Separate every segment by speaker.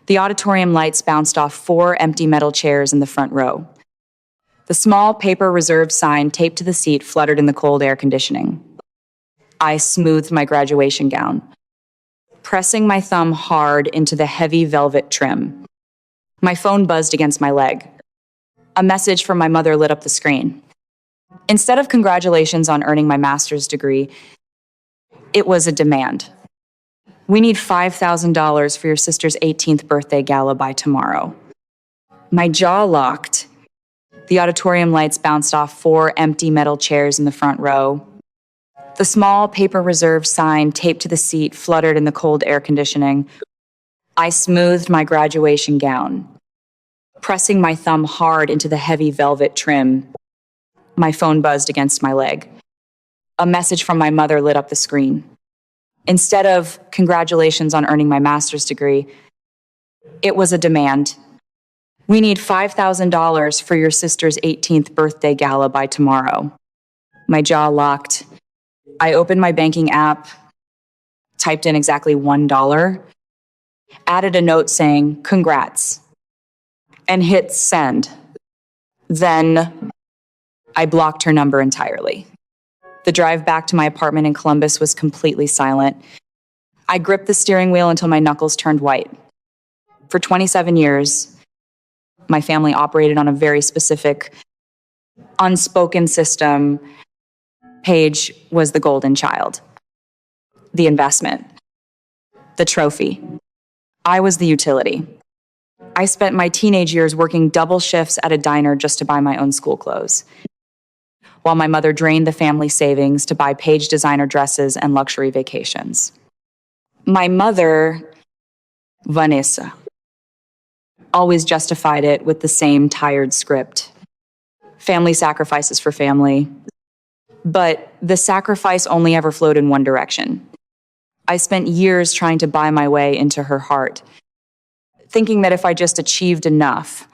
Speaker 1: The auditorium lights bounced off 4 empty metal chairs in the front row. The small paper reserved sign taped to the seat fluttered in the cold air conditioning. I smoothed my graduation gown, pressing my thumb hard into the heavy velvet trim. My phone buzzed against my leg. A message from my mother lit up the screen. Instead of congratulations on earning my master's degree, it was a demand. We need $5,000 for your sister's 18th birthday gala by tomorrow. My jaw locked. The auditorium lights bounced off 4 empty metal chairs in the front row. The small paper reserve sign taped to the seat fluttered in the cold air conditioning. I smoothed my graduation gown, pressing my thumb hard into the heavy velvet trim. My phone buzzed against my leg. A message from my mother lit up the screen. Instead of congratulations on earning my master's degree, it was a demand. We need $5,000 for your sister's 18th birthday gala by tomorrow. My jaw locked. I opened my banking app, typed in exactly $1, added a note saying, "Congrats," and hit send. Then I blocked her number entirely. The drive back to my apartment in Columbus was completely silent. I gripped the steering wheel until my knuckles turned white. For 27 years, my family operated on a very specific, unspoken system. Paige was the golden child, the investment, the trophy. I was the utility. I spent my teenage years working double shifts at a diner just to buy my own school clothes, while my mother drained the family savings to buy Paige designer dresses and luxury vacations. My mother, Vanessa, always justified it with the same tired script. Family sacrifices for family. But the sacrifice only ever flowed in one direction. I spent years trying to buy my way into her heart, thinking that if I just achieved enough,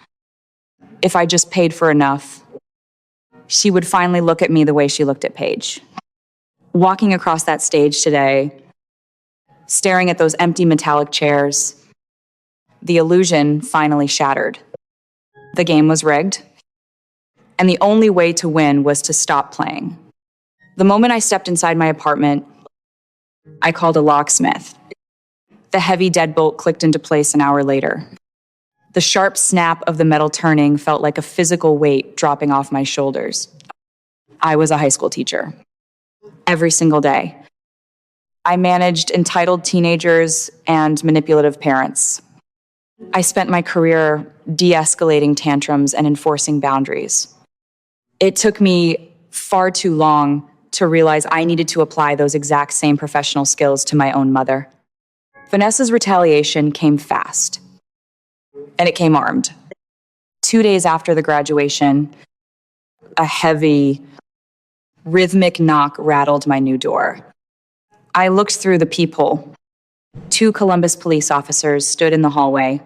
Speaker 1: if I just paid for enough, she would finally look at me the way she looked at Paige. Walking across that stage today, staring at those empty metallic chairs, the illusion finally shattered. The game was rigged, and the only way to win was to stop playing. The moment I stepped inside my apartment, I called a locksmith. The heavy deadbolt clicked into place an hour later. The sharp snap of the metal turning felt like a physical weight dropping off my shoulders. I was a high school teacher. Every single day. I managed entitled teenagers and manipulative parents. I spent my career de-escalating tantrums and enforcing boundaries. It took me far too long to realize I needed to apply those exact same professional skills to my own mother. Vanessa's retaliation came fast, and it came armed. 2 days after the graduation, a heavy, rhythmic knock rattled my new door. I looked through the peephole. 2 Columbus police officers stood in the hallway,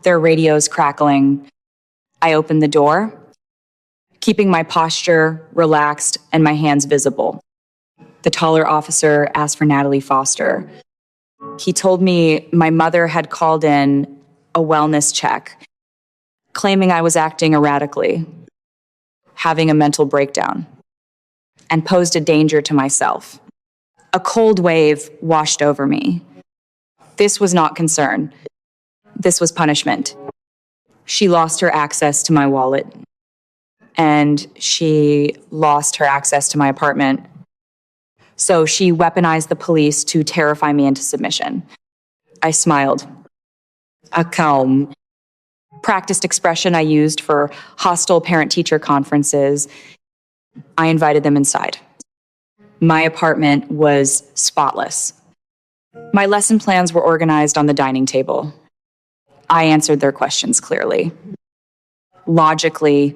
Speaker 1: their radios crackling. I opened the door, keeping my posture relaxed and my hands visible. The taller officer asked for Natalie Foster. He told me my mother had called in a wellness check, claiming I was acting erratically, having a mental breakdown, and posed a danger to myself. A cold wave washed over me. This was not concern. This was punishment. She lost her access to my wallet, and she lost her access to my apartment. So she weaponized the police to terrify me into submission. I smiled. A calm, practiced expression I used for hostile parent-teacher conferences. I invited them inside. My apartment was spotless. My lesson plans were organized on the dining table. I answered their questions clearly, logically,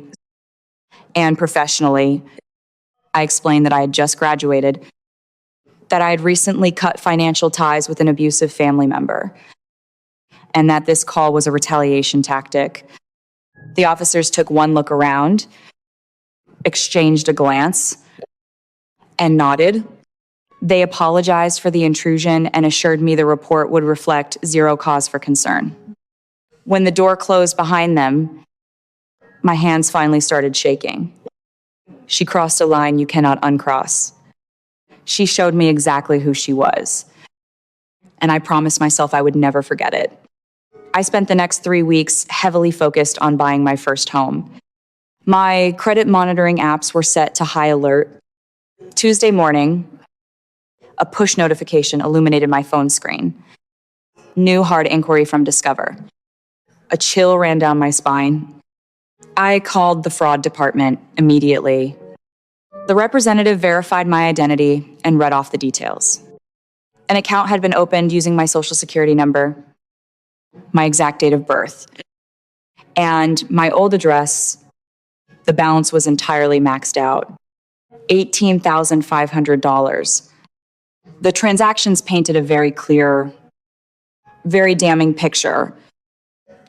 Speaker 1: and professionally. I explained that I had just graduated, that I had recently cut financial ties with an abusive family member, and that this call was a retaliation tactic. The officers took one look around, exchanged a glance, and nodded. They apologized for the intrusion and assured me the report would reflect zero cause for concern. When the door closed behind them, my hands finally started shaking. She crossed a line you cannot uncross. She showed me exactly who she was, and I promised myself I would never forget it. I spent the next 3 weeks heavily focused on buying my first home. My credit monitoring apps were set to high alert. Tuesday morning, a push notification illuminated my phone screen. New hard inquiry from Discover. A chill ran down my spine. I called the fraud department immediately. The representative verified my identity and read off the details. An account had been opened using my social security number, my exact date of birth, and my old address. The balance was entirely maxed out, $18,500. The transactions painted a very clear, very damning picture.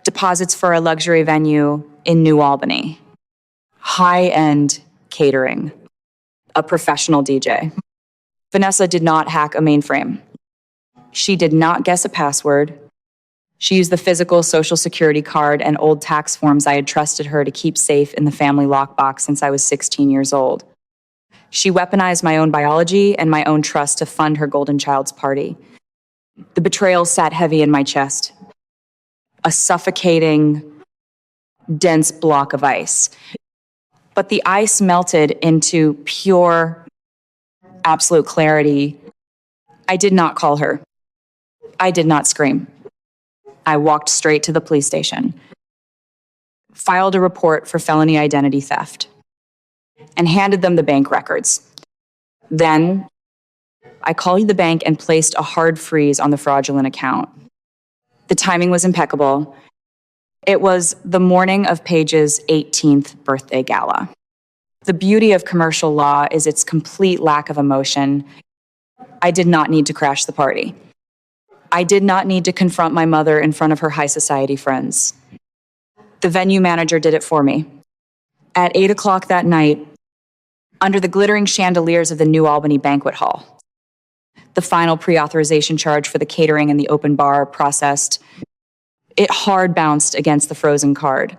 Speaker 1: Deposits for a luxury venue in New Albany, high-end catering, a professional DJ. Vanessa did not hack a mainframe. She did not guess a password. She used the physical social security card and old tax forms I had trusted her to keep safe in the family lockbox since I was 16 years old. She weaponized my own biology and my own trust to fund her golden child's party. The betrayal sat heavy in my chest. A suffocating, dense block of ice. But the ice melted into pure, absolute clarity. I did not call her. I did not scream. I walked straight to the police station, filed a report for felony identity theft, and handed them the bank records. Then, I called the bank and placed a hard freeze on the fraudulent account. The timing was impeccable. It was the morning of Paige's 18th birthday gala. The beauty of commercial law is its complete lack of emotion. I did not need to crash the party. I did not need to confront my mother in front of her high society friends. The venue manager did it for me. At 8 o'clock that night, under the glittering chandeliers of the New Albany Banquet Hall, the final pre-authorization charge for the catering and the open bar processed, it hard bounced against the frozen card.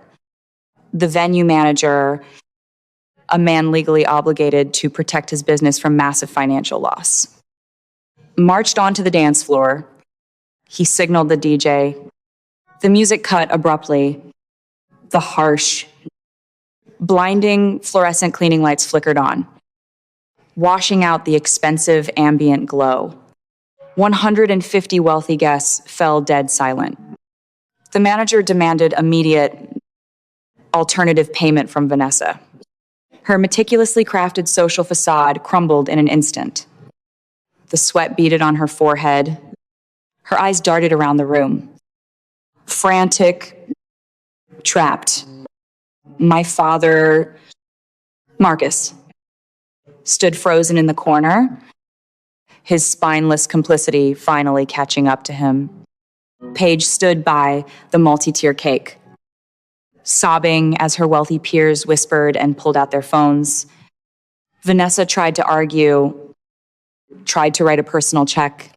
Speaker 1: The venue manager, a man legally obligated to protect his business from massive financial loss, marched onto the dance floor. He signaled the DJ. The music cut abruptly. The harsh, blinding fluorescent cleaning lights flickered on, washing out the expensive ambient glow. 150 wealthy guests fell dead silent. The manager demanded immediate alternative payment from Vanessa. Her meticulously crafted social facade crumbled in an instant. The sweat beaded on her forehead. Her eyes darted around the room. Frantic, trapped. My father, Marcus, stood frozen in the corner, his spineless complicity finally catching up to him. Paige stood by the multi-tier cake, sobbing as her wealthy peers whispered and pulled out their phones. Vanessa tried to argue, tried to write a personal check,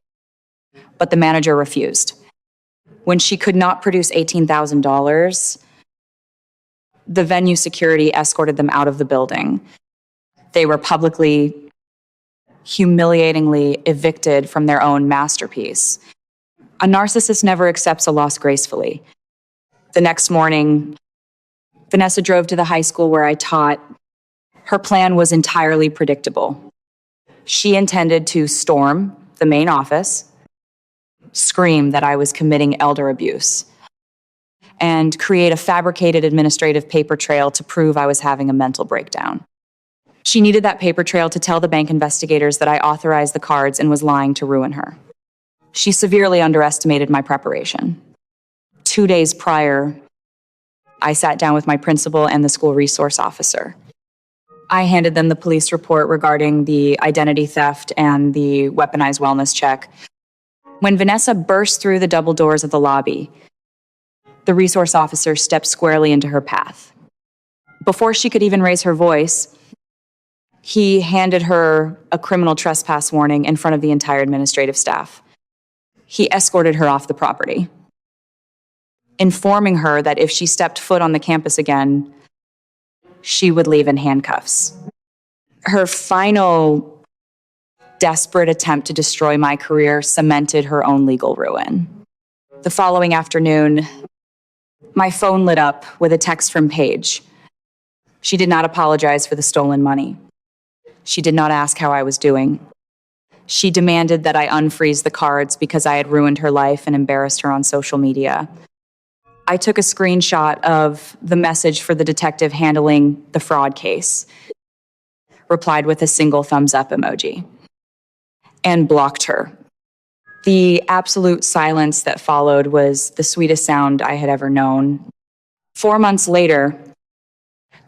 Speaker 1: but the manager refused. When she could not produce $18,000, the venue security escorted them out of the building. They were publicly, humiliatingly evicted from their own masterpiece. A narcissist never accepts a loss gracefully. The next morning, Vanessa drove to the high school where I taught. Her plan was entirely predictable. She intended to storm the main office, scream that I was committing elder abuse, and create a fabricated administrative paper trail to prove I was having a mental breakdown. She needed that paper trail to tell the bank investigators that I authorized the cards and was lying to ruin her. She severely underestimated my preparation. 2 days prior, I sat down with my principal and the school resource officer. I handed them the police report regarding the identity theft and the weaponized wellness check. When Vanessa burst through the double doors of the lobby, the resource officer stepped squarely into her path. Before she could even raise her voice, He handed her a criminal trespass warning in front of the entire administrative staff. He escorted her off the property, informing her that if she stepped foot on the campus again, she would leave in handcuffs. Her final desperate attempt to destroy my career cemented her own legal ruin. The following afternoon, my phone lit up with a text from Paige. She did not apologize for the stolen money. She did not ask how I was doing. She demanded that I unfreeze the cards because I had ruined her life and embarrassed her on social media. I took a screenshot of the message for the detective handling the fraud case, replied with a single thumbs up emoji, and blocked her. The absolute silence that followed was the sweetest sound I had ever known. 4 months later,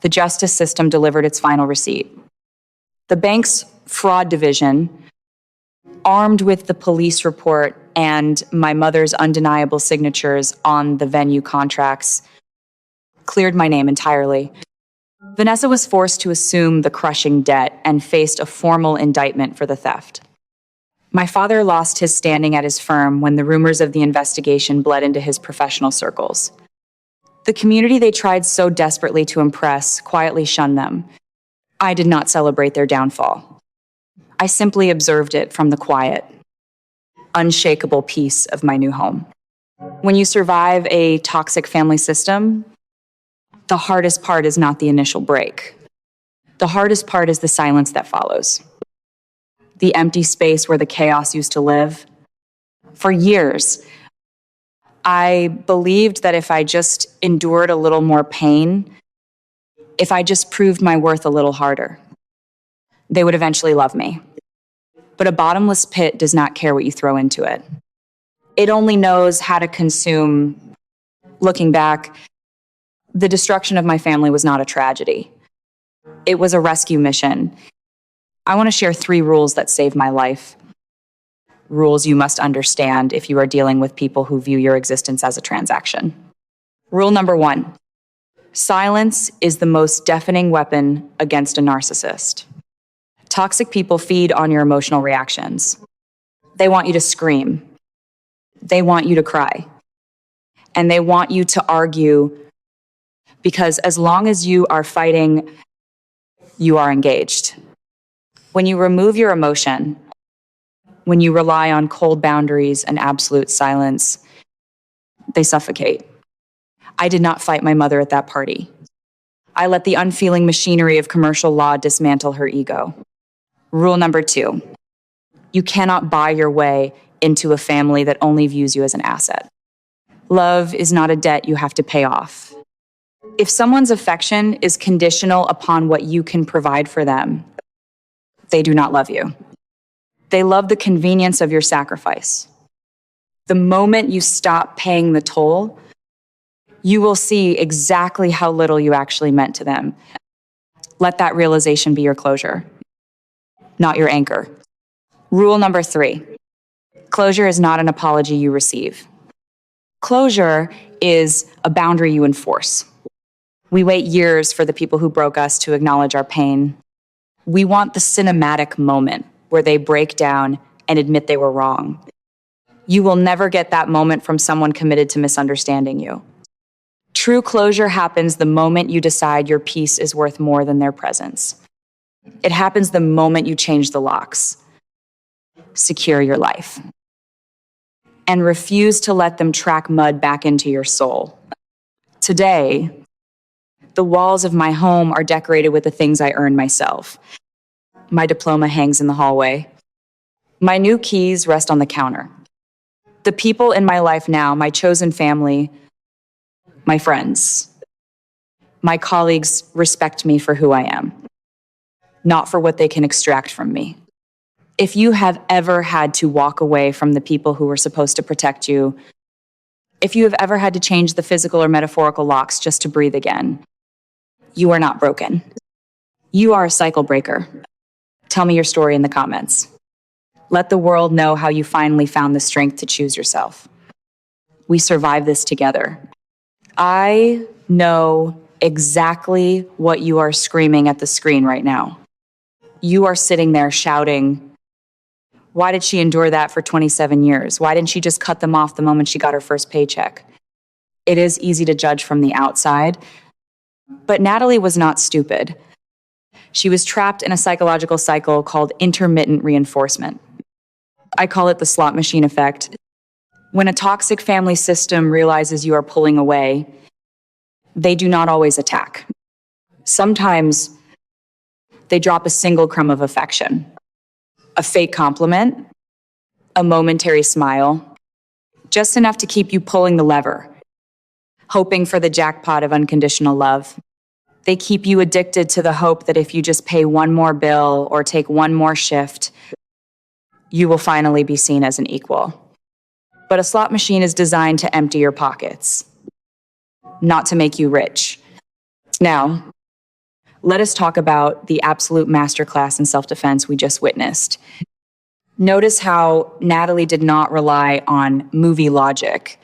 Speaker 1: the justice system delivered its final receipt. The bank's fraud division, armed with the police report and my mother's undeniable signatures on the venue contracts, cleared my name entirely. Vanessa was forced to assume the crushing debt and faced a formal indictment for the theft. My father lost his standing at his firm when the rumors of the investigation bled into his professional circles. The community they tried so desperately to impress quietly shunned them. I did not celebrate their downfall. I simply observed it from the quiet, unshakable peace of my new home. When you survive a toxic family system, the hardest part is not the initial break. The hardest part is the silence that follows. The empty space where the chaos used to live. For years, I believed that if I just endured a little more pain, if I just proved my worth a little harder, they would eventually love me. But a bottomless pit does not care what you throw into it. It only knows how to consume. Looking back, the destruction of my family was not a tragedy. It was a rescue mission. I want to share 3 rules that saved my life. Rules you must understand if you are dealing with people who view your existence as a transaction. Rule number 1, silence is the most deafening weapon against a narcissist. Toxic people feed on your emotional reactions. They want you to scream. They want you to cry. And they want you to argue because as long as you are fighting, you are engaged. When you remove your emotion, when you rely on cold boundaries and absolute silence, they suffocate. I did not fight my mother at that party. I let the unfeeling machinery of commercial law dismantle her ego. Rule number 2, you cannot buy your way into a family that only views you as an asset. Love is not a debt you have to pay off. If someone's affection is conditional upon what you can provide for them, they do not love you. They love the convenience of your sacrifice. The moment you stop paying the toll, you will see exactly how little you actually meant to them. Let that realization be your closure, not your anchor. Rule number 3, closure is not an apology you receive. Closure is a boundary you enforce. We wait years for the people who broke us to acknowledge our pain. We want the cinematic moment where they break down and admit they were wrong. You will never get that moment from someone committed to misunderstanding you. True closure happens the moment you decide your peace is worth more than their presence. It happens the moment you change the locks, secure your life, and refuse to let them track mud back into your soul. Today, the walls of my home are decorated with the things I earned myself. My diploma hangs in the hallway. My new keys rest on the counter. The people in my life now, my chosen family, my friends, my colleagues respect me for who I am, not for what they can extract from me. If you have ever had to walk away from the people who were supposed to protect you, if you have ever had to change the physical or metaphorical locks just to breathe again, you are not broken. You are a cycle breaker. Tell me your story in the comments. Let the world know how you finally found the strength to choose yourself. We survive this together. I know exactly what you are screaming at the screen right now. You are sitting there shouting, why did she endure that for 27 years? Why didn't she just cut them off the moment she got her first paycheck? It is easy to judge from the outside, but Natalie was not stupid. She was trapped in a psychological cycle called intermittent reinforcement. I call it the slot machine effect. When a toxic family system realizes you are pulling away, they do not always attack. Sometimes they drop a single crumb of affection, a fake compliment, a momentary smile, just enough to keep you pulling the lever, hoping for the jackpot of unconditional love. They keep you addicted to the hope that if you just pay one more bill or take one more shift, you will finally be seen as an equal. But a slot machine is designed to empty your pockets, not to make you rich. Now, let us talk about the absolute masterclass in self-defense we just witnessed. Notice how Natalie did not rely on movie logic.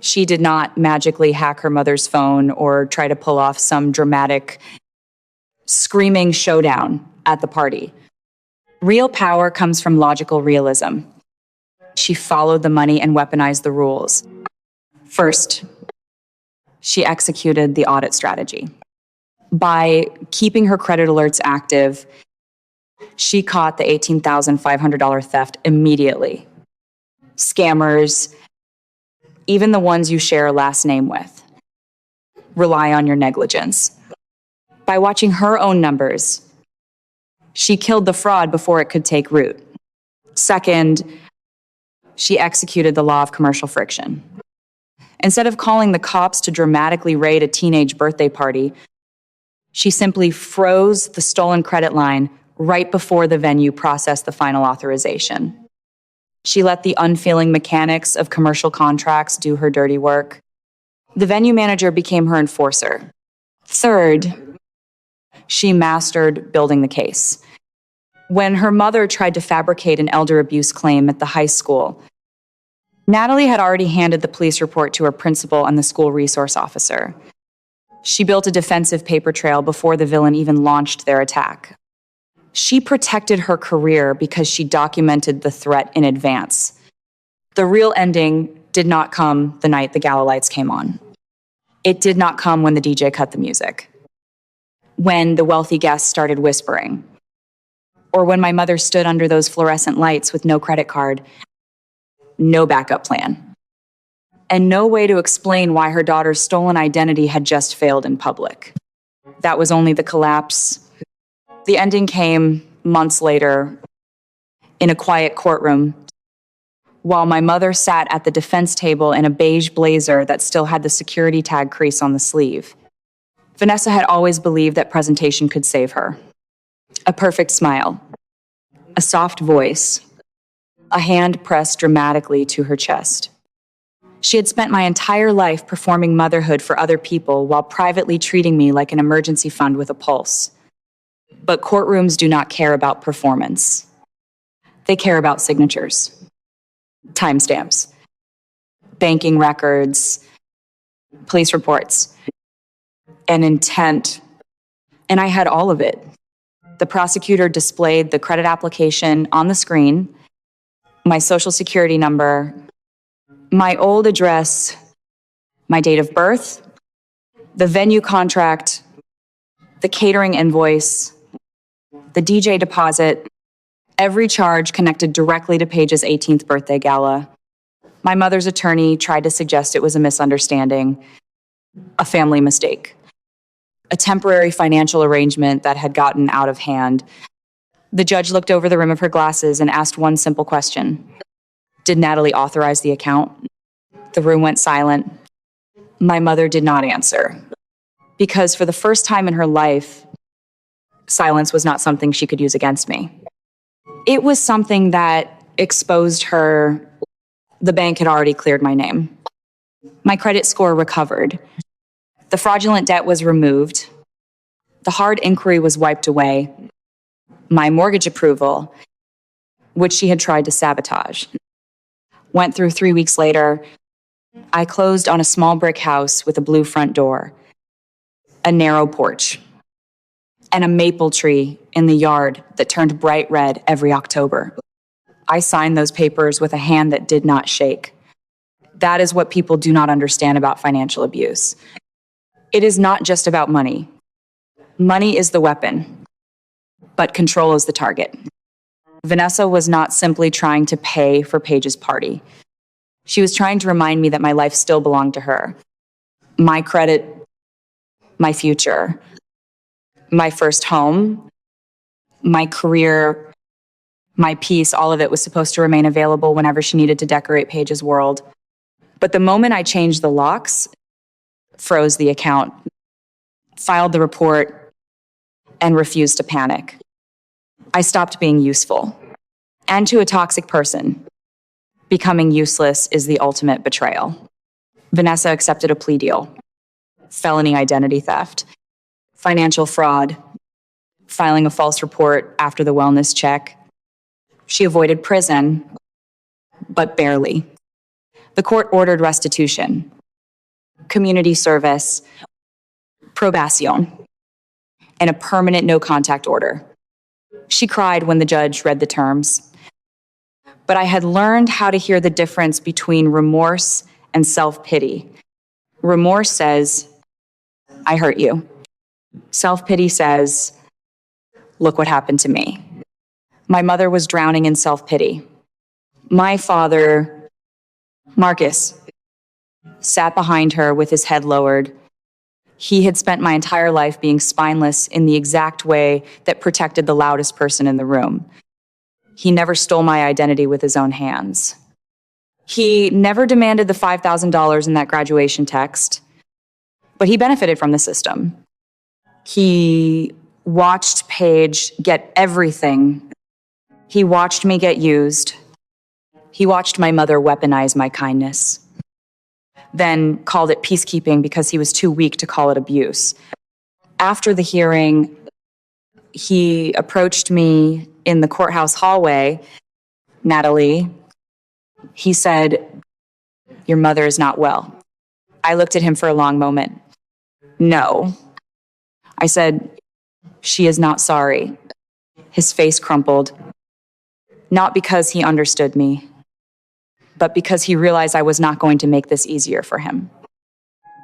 Speaker 1: She did not magically hack her mother's phone or try to pull off some dramatic screaming showdown at the party. Real power comes from logical realism. She followed the money and weaponized the rules. First, she executed the audit strategy. By keeping her credit alerts active, she caught the $18,500 theft immediately. Scammers, even the ones you share a last name with, rely on your negligence. By watching her own numbers, she killed the fraud before it could take root. Second, she executed the law of commercial friction. Instead of calling the cops to dramatically raid a teenage birthday party, she simply froze the stolen credit line right before the venue processed the final authorization. She let the unfeeling mechanics of commercial contracts do her dirty work. The venue manager became her enforcer. Third, she mastered building the case. When her mother tried to fabricate an elder abuse claim at the high school, Natalie had already handed the police report to her principal and the school resource officer. She built a defensive paper trail before the villain even launched their attack. She protected her career because she documented the threat in advance. The real ending did not come the night the gala lights came on. It did not come when the DJ cut the music, when the wealthy guests started whispering, or when my mother stood under those fluorescent lights with no credit card, no backup plan, and no way to explain why her daughter's stolen identity had just failed in public. That was only the collapse. The ending came months later in a quiet courtroom while my mother sat at the defense table in a beige blazer that still had the security tag crease on the sleeve. Vanessa had always believed that presentation could save her. A perfect smile, a soft voice, a hand pressed dramatically to her chest. She had spent my entire life performing motherhood for other people while privately treating me like an emergency fund with a pulse. But courtrooms do not care about performance. They care about signatures, timestamps, banking records, police reports, and intent. And I had all of it. The prosecutor displayed the credit application on the screen, my social security number, my old address, my date of birth, the venue contract, the catering invoice, the DJ deposit, every charge connected directly to Paige's 18th birthday gala. My mother's attorney tried to suggest it was a misunderstanding, a family mistake, a temporary financial arrangement that had gotten out of hand. The judge looked over the rim of her glasses and asked one simple question. Did Natalie authorize the account? The room went silent. My mother did not answer, because for the first time in her life, silence was not something she could use against me. It was something that exposed her. The bank had already cleared my name. My credit score recovered. The fraudulent debt was removed. The hard inquiry was wiped away. My mortgage approval, which she had tried to sabotage, went through 3 weeks later. I closed on a small brick house with a blue front door, a narrow porch, and a maple tree in the yard that turned bright red every October. I signed those papers with a hand that did not shake. That is what people do not understand about financial abuse. It is not just about money. Money is the weapon, but control is the target. Vanessa was not simply trying to pay for Paige's party. She was trying to remind me that my life still belonged to her. My credit, my future, my first home, my career, my peace, all of it was supposed to remain available whenever she needed to decorate Paige's world. But the moment I changed the locks, froze the account, filed the report, and refused to panic, I stopped being useful. And to a toxic person, becoming useless is the ultimate betrayal. Vanessa accepted a plea deal: felony identity theft, financial fraud, filing a false report after the wellness check. She avoided prison, but barely. The court ordered restitution, community service, probation, and a permanent no-contact order. She cried when the judge read the terms. But I had learned how to hear the difference between remorse and self-pity. Remorse says, I hurt you. Self-pity says, look what happened to me. My mother was drowning in self-pity. My father, Marcus, sat behind her with his head lowered. He had spent my entire life being spineless in the exact way that protected the loudest person in the room. He never stole my identity with his own hands. He never demanded the $5,000 in that graduation text, but he benefited from the system. He watched Paige get everything. He watched me get used. He watched my mother weaponize my kindness, then called it peacekeeping because he was too weak to call it abuse. After the hearing, he approached me in the courthouse hallway. Natalie, he said, your mother is not well. I looked at him for a long moment. No. I said, she is not sorry. His face crumpled, not because he understood me, but because he realized I was not going to make this easier for him.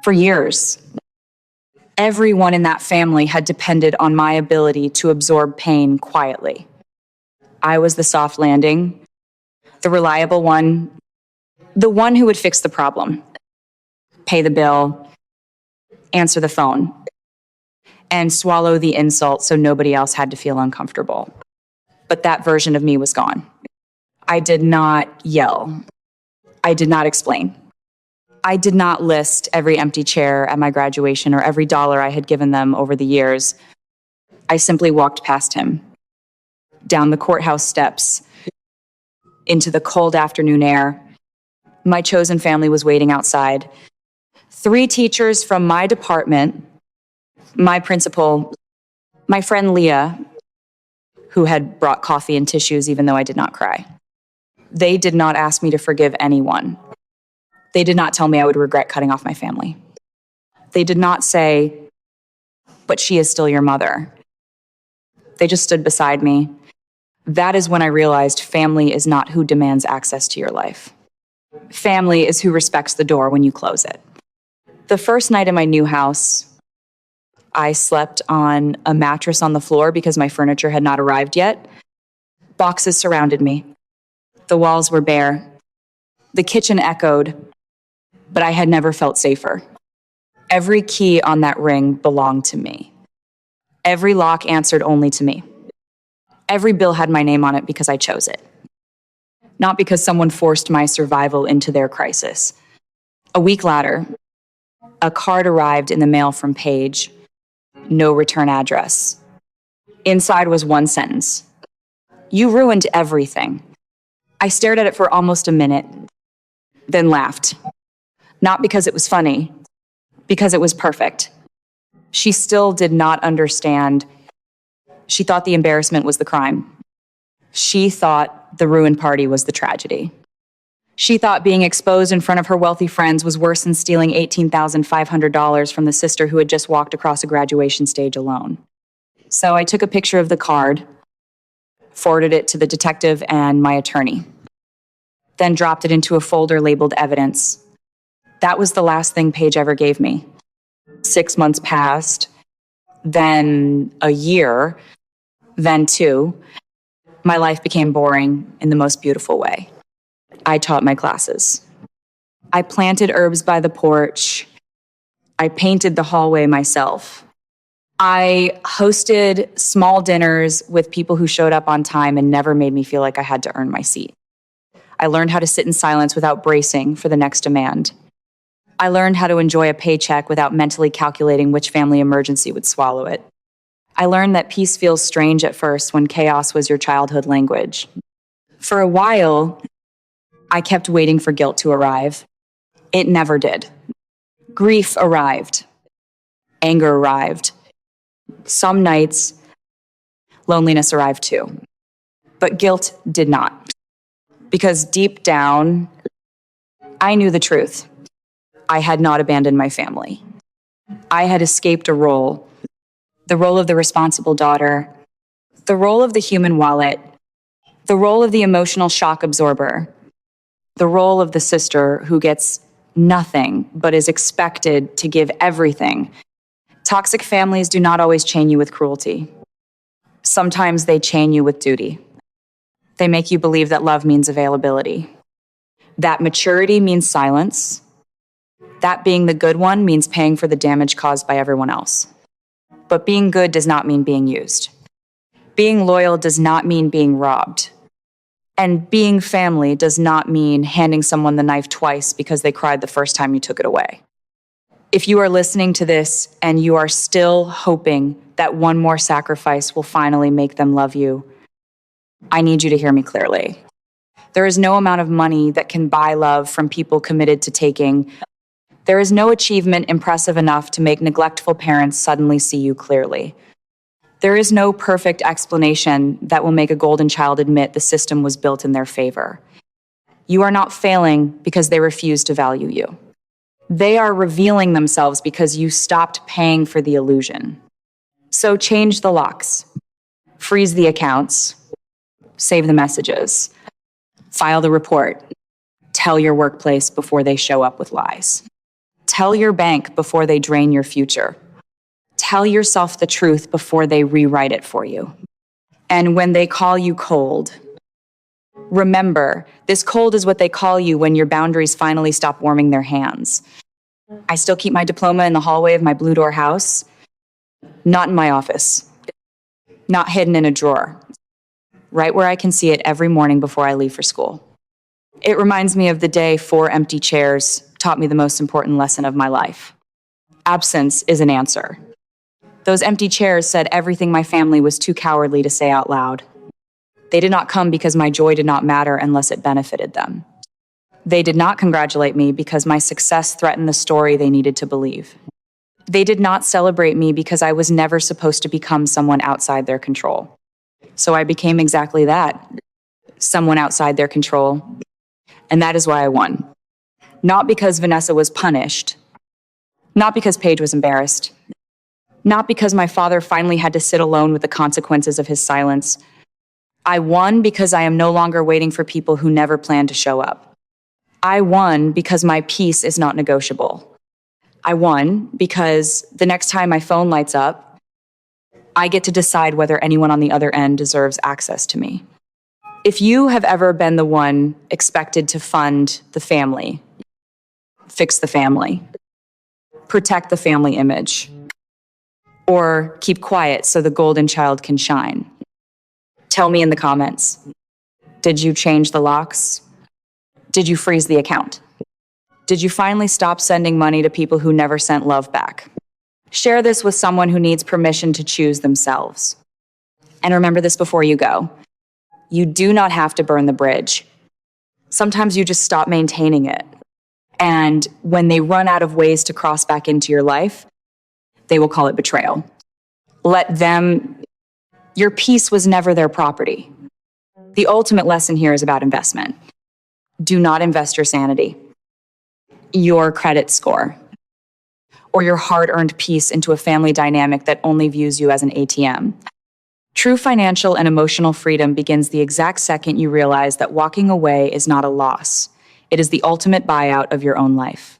Speaker 1: For years, everyone in that family had depended on my ability to absorb pain quietly. I was the soft landing, the reliable one, the one who would fix the problem, pay the bill, answer the phone, and swallow the insult so nobody else had to feel uncomfortable. But that version of me was gone. I did not yell. I did not explain. I did not list every empty chair at my graduation or every dollar I had given them over the years. I simply walked past him, down the courthouse steps, into the cold afternoon air. My chosen family was waiting outside. 3 teachers from my department, my principal, my friend Leah, who had brought coffee and tissues even though I did not cry. They did not ask me to forgive anyone. They did not tell me I would regret cutting off my family. They did not say, but she is still your mother. They just stood beside me. That is when I realized family is not who demands access to your life. Family is who respects the door when you close it. The first night in my new house, I slept on a mattress on the floor because my furniture had not arrived yet. Boxes surrounded me. The walls were bare. The kitchen echoed, but I had never felt safer. Every key on that ring belonged to me. Every lock answered only to me. Every bill had my name on it because I chose it, not because someone forced my survival into their crisis. A week later, a card arrived in the mail from Paige. No return address. Inside was one sentence. You ruined everything. I stared at it for almost a minute, then laughed. Not because it was funny, because it was perfect. She still did not understand. She thought the embarrassment was the crime. She thought the ruined party was the tragedy. She thought being exposed in front of her wealthy friends was worse than stealing $18,500 from the sister who had just walked across a graduation stage alone. So I took a picture of the card, forwarded it to the detective and my attorney, then dropped it into a folder labeled evidence. That was the last thing Paige ever gave me. 6 months passed, then a year, then 2. My life became boring in the most beautiful way. I taught my classes. I planted herbs by the porch. I painted the hallway myself. I hosted small dinners with people who showed up on time and never made me feel like I had to earn my seat. I learned how to sit in silence without bracing for the next demand. I learned how to enjoy a paycheck without mentally calculating which family emergency would swallow it. I learned that peace feels strange at first when chaos was your childhood language. For a while, I kept waiting for guilt to arrive. It never did. Grief arrived. Anger arrived. Some nights, loneliness arrived too. But guilt did not. Because deep down, I knew the truth. I had not abandoned my family. I had escaped a role, the role of the responsible daughter, the role of the human wallet, the role of the emotional shock absorber, the role of the sister who gets nothing but is expected to give everything. Toxic families do not always chain you with cruelty. Sometimes they chain you with duty. They make you believe that love means availability, that maturity means silence, that being the good one means paying for the damage caused by everyone else. But being good does not mean being used. Being loyal does not mean being robbed. And being family does not mean handing someone the knife twice because they cried the first time you took it away. If you are listening to this and you are still hoping that one more sacrifice will finally make them love you, I need you to hear me clearly. There is no amount of money that can buy love from people committed to taking. There is no achievement impressive enough to make neglectful parents suddenly see you clearly. There is no perfect explanation that will make a golden child admit the system was built in their favor. You are not failing because they refuse to value you. They are revealing themselves because you stopped paying for the illusion. So change the locks, freeze the accounts, save the messages, file the report, tell your workplace before they show up with lies. Tell your bank before they drain your future. Tell yourself the truth before they rewrite it for you. And when they call you cold, remember, this cold is what they call you when your boundaries finally stop warming their hands. I still keep my diploma in the hallway of my Blue Door house, not in my office, not hidden in a drawer, right where I can see it every morning before I leave for school. It reminds me of the day 4 empty chairs taught me the most important lesson of my life. Absence is an answer. Those empty chairs said everything my family was too cowardly to say out loud. They did not come because my joy did not matter unless it benefited them. They did not congratulate me because my success threatened the story they needed to believe. They did not celebrate me because I was never supposed to become someone outside their control. So I became exactly that, someone outside their control. And that is why I won. Not because Vanessa was punished, not because Paige was embarrassed, not because my father finally had to sit alone with the consequences of his silence. I won because I am no longer waiting for people who never plan to show up. I won because my peace is not negotiable. I won because the next time my phone lights up, I get to decide whether anyone on the other end deserves access to me. If you have ever been the one expected to fund the family, fix the family, protect the family image, or keep quiet so the golden child can shine, tell me in the comments. Did you change the locks? Did you freeze the account? Did you finally stop sending money to people who never sent love back? Share this with someone who needs permission to choose themselves. And remember this before you go. You do not have to burn the bridge. Sometimes you just stop maintaining it. And when they run out of ways to cross back into your life, they will call it betrayal. Let them, your peace was never their property. The ultimate lesson here is about investment. Do not invest your sanity, your credit score, or your hard-earned peace into a family dynamic that only views you as an ATM. True financial and emotional freedom begins the exact second you realize that walking away is not a loss. It is the ultimate buyout of your own life.